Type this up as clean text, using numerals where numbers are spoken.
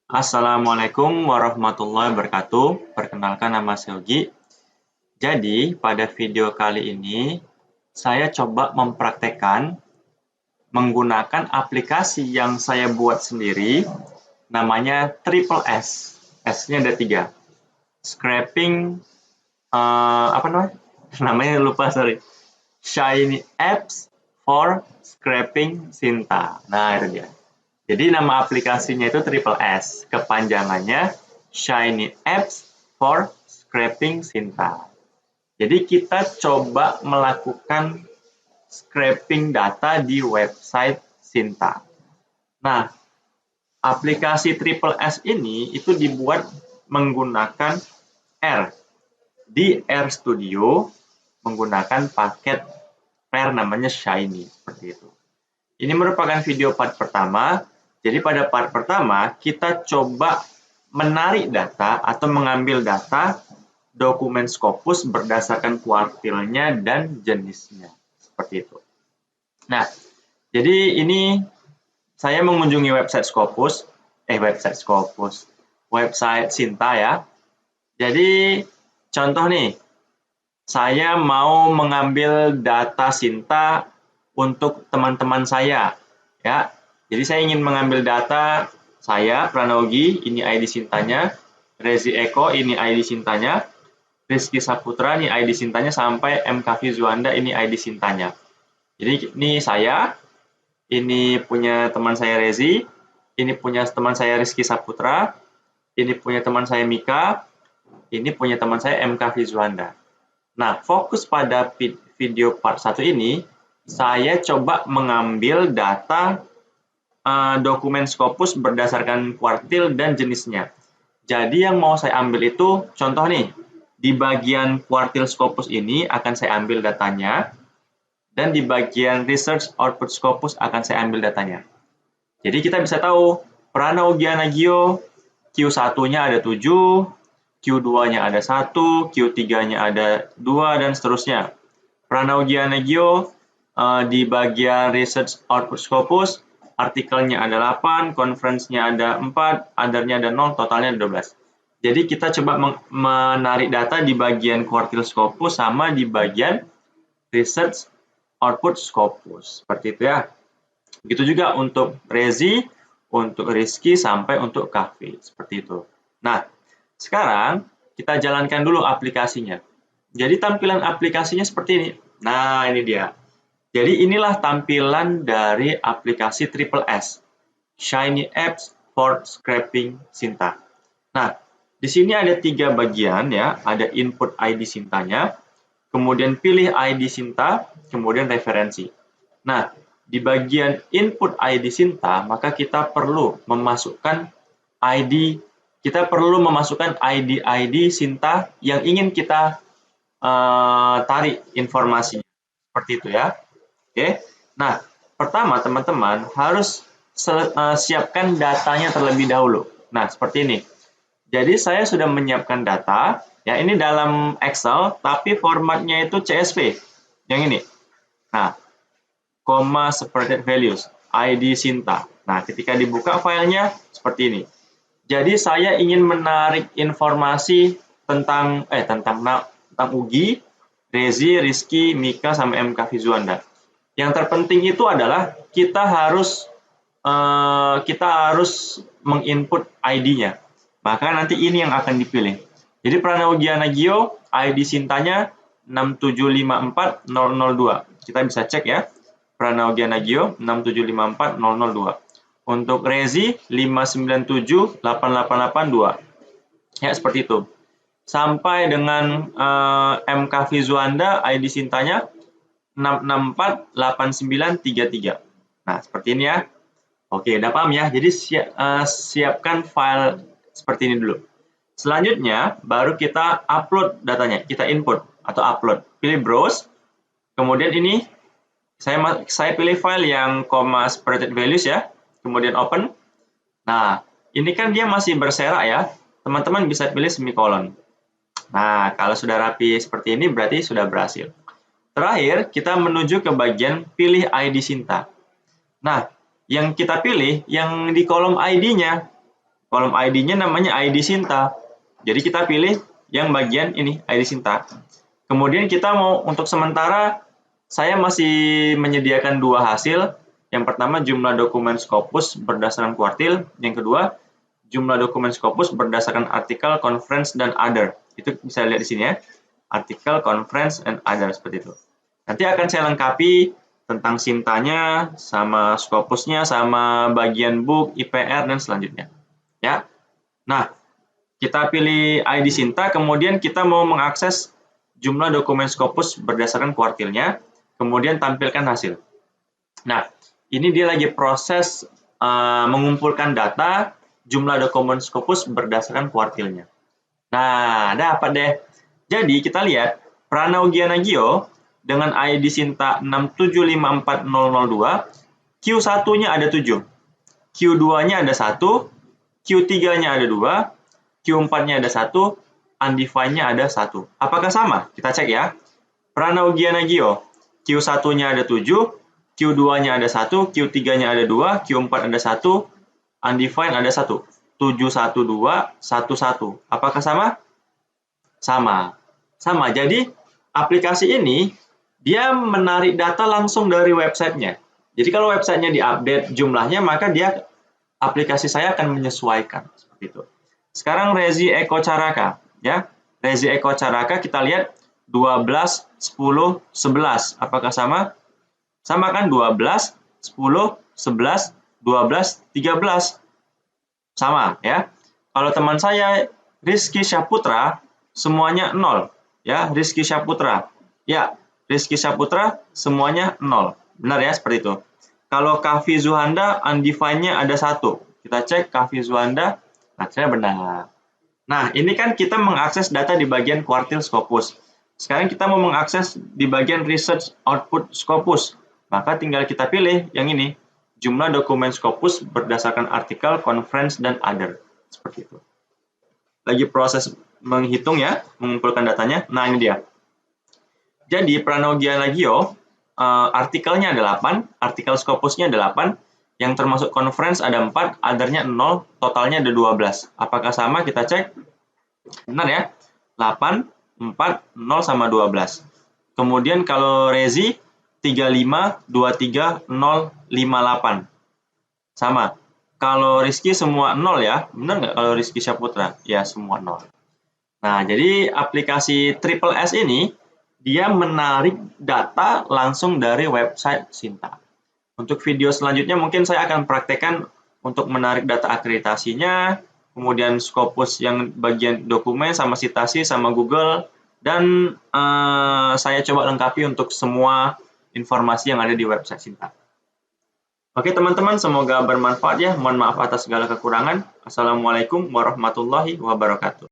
Assalamualaikum warahmatullahi wabarakatuh. Perkenalkan nama saya Yogi. Jadi, pada video kali ini saya coba mempraktekkan menggunakan aplikasi yang saya buat sendiri namanya Triple S. S-nya ada 3. Scraping apa namanya? Namanya lupa, sorry. Shiny Apps for Scraping Sinta. Nah, itu dia. Jadi nama aplikasinya itu Triple S, kepanjangannya Shiny Apps for Scraping Sinta. Jadi kita coba melakukan scraping data di website Sinta. Nah, aplikasi Triple S ini itu dibuat menggunakan R. Di R Studio menggunakan paket R namanya Shiny, seperti itu. Ini merupakan video part pertama. Jadi pada part pertama, kita coba menarik data atau mengambil data dokumen Scopus berdasarkan kuartilnya dan jenisnya. Seperti itu. Nah, jadi ini saya mengunjungi website website Sinta ya. Jadi contoh nih, saya mau mengambil data Sinta untuk teman-teman saya ya. Jadi saya ingin mengambil data saya, Pranogi, ini ID Sintanya, Rezi Eko, ini ID Sintanya, Rizky Saputra, ini ID Sintanya, sampai MK Fizuanda, ini ID Sintanya. Jadi ini saya, ini punya teman saya Rezi, ini punya teman saya Rizky Saputra, ini punya teman saya Mika, ini punya teman saya MK Fizuanda. Nah, fokus pada video part 1 ini, saya coba mengambil data dokumen Scopus berdasarkan kuartil dan jenisnya. Jadi yang mau saya ambil itu, contoh nih, di bagian kuartil Scopus ini akan saya ambil datanya, dan di bagian Research Output Scopus akan saya ambil datanya. Jadi kita bisa tahu, Prana Ugiana Gio, Q1-nya ada 7, Q2-nya ada 1, Q3-nya ada 2, dan seterusnya. Prana Ugiana Gio di bagian Research Output Scopus, artikelnya ada 8, conference-nya ada 4, other-nya ada 0, totalnya ada 12. Jadi kita coba menarik data di bagian Quartile Scopus sama di bagian Research Output Scopus. Seperti itu ya. Begitu juga untuk Rezi, untuk Rizky, sampai untuk Kahfi. Seperti itu. Nah, sekarang kita jalankan dulu aplikasinya. Jadi tampilan aplikasinya seperti ini. Nah, ini dia. Jadi inilah tampilan dari aplikasi Triple S, Shiny Apps for Scraping Sinta. Nah, di sini ada 3 bagian ya, ada input ID Sintanya, kemudian pilih ID Sinta, kemudian referensi. Nah, di bagian input ID Sinta, maka kita perlu memasukkan ID Sinta yang ingin kita tarik informasinya. Seperti itu ya. Oke. Nah, pertama teman-teman harus siapkan datanya terlebih dahulu. Nah, seperti ini. Jadi saya sudah menyiapkan data, ya ini dalam Excel, tapi formatnya itu CSV. Yang ini. Nah, comma separated values, ID Sinta. Nah, ketika dibuka filenya seperti ini. Jadi saya ingin menarik informasi tentang Ugi, Rezi, Rizky, Mika, sama MK Fizuanda. Yang terpenting itu adalah kita harus menginput ID-nya. Maka nanti ini yang akan dipilih. Jadi Prana Ugiana Gio, ID Sintanya 6754002. Kita bisa cek ya. Prana Ugiana Gio 6754002. Untuk Rezi 5978882. Ya, seperti itu. Sampai dengan MK Fizuanda, ID Sintanya 6648933. Nah, seperti ini ya. Oke, udah paham ya. Jadi siapkan file seperti ini dulu. Selanjutnya, baru kita upload datanya. Kita input atau upload. Pilih browse. Kemudian ini, saya pilih file yang separated values ya. Kemudian open. Nah, ini kan dia masih berserak ya. Teman-teman bisa pilih semikolon. Nah, kalau sudah rapi seperti ini berarti sudah berhasil. Terakhir, kita menuju ke bagian pilih ID Sinta. Nah, yang kita pilih yang di kolom ID-nya. Kolom ID-nya namanya ID Sinta. Jadi kita pilih yang bagian ini, ID Sinta. Kemudian kita mau untuk sementara, saya masih menyediakan dua hasil. Yang pertama jumlah dokumen Scopus berdasarkan kuartil. Yang kedua jumlah dokumen Scopus berdasarkan artikel, conference, dan other. Itu bisa lihat di sini ya. Artikel, conference, and other seperti itu. Nanti akan saya lengkapi tentang Sintanya, sama Scopusnya, sama bagian book, IPR, dan selanjutnya. Ya. Nah, kita pilih ID Sinta, kemudian kita mau mengakses jumlah dokumen Scopus berdasarkan kuartilnya, kemudian tampilkan hasil. Nah, ini dia lagi proses mengumpulkan data jumlah dokumen Scopus berdasarkan kuartilnya. Nah, dapat deh. Jadi, kita lihat Pranaw Gianagio dengan ID Sinta 6754002, Q1-nya ada 7, Q2-nya ada 1, Q3-nya ada 2, Q4-nya ada 1, undefined-nya ada 1. Apakah sama? Kita cek ya. Pranaw Gianagio, Q1-nya ada 7, Q2-nya ada 1, Q3-nya ada 2, Q4 ada 1, undefined ada 1. 712, 11. Apakah sama? Sama. Sama. Jadi, aplikasi ini dia menarik data langsung dari websitenya. Jadi kalau websitenya diupdate jumlahnya, maka dia aplikasi saya akan menyesuaikan seperti itu. Sekarang Rezi Eko Caraka, ya. Rezi Eko Caraka kita lihat 12, 10, 11. Apakah sama? Sama kan 12, 10, 11, 12, 13. Sama ya. Kalau teman saya Rizky Syaputra semuanya 0 ya, Rizky Syaputra. Ya, Rizky Syaputra semuanya 0. Benar ya seperti itu. Kalau Kavi Zuhanda undefined-nya ada 1. Kita cek Kavi Zuhanda, ternyata benar. Nah, ini kan kita mengakses data di bagian kuartil Scopus. Sekarang kita mau mengakses di bagian research output Scopus. Maka tinggal kita pilih yang ini. Jumlah dokumen Scopus berdasarkan artikel, conference, dan other. Seperti itu. Lagi proses menghitung ya, mengumpulkan datanya. Nah, ini dia. Jadi, Pranaw Gianagio, artikelnya ada 8, artikel Scopusnya ada 8, yang termasuk conference ada 4, other-nya 0, totalnya ada 12. Apakah sama? Kita cek. Benar ya? 8, 4, 0 sama 12. Kemudian kalau Rezi, 35, 23, 0, 58. Sama. Kalau Rizky semua 0 ya. Benar nggak kalau Rizky Syaputra? Ya, semua 0. Nah, jadi aplikasi Triple S ini, dia menarik data langsung dari website Sinta. Untuk video selanjutnya mungkin saya akan praktekkan untuk menarik data akreditasinya, kemudian Scopus yang bagian dokumen, sama citasi, sama Google, dan saya coba lengkapi untuk semua informasi yang ada di website Sinta. Oke teman-teman, semoga bermanfaat ya. Mohon maaf atas segala kekurangan. Assalamualaikum warahmatullahi wabarakatuh.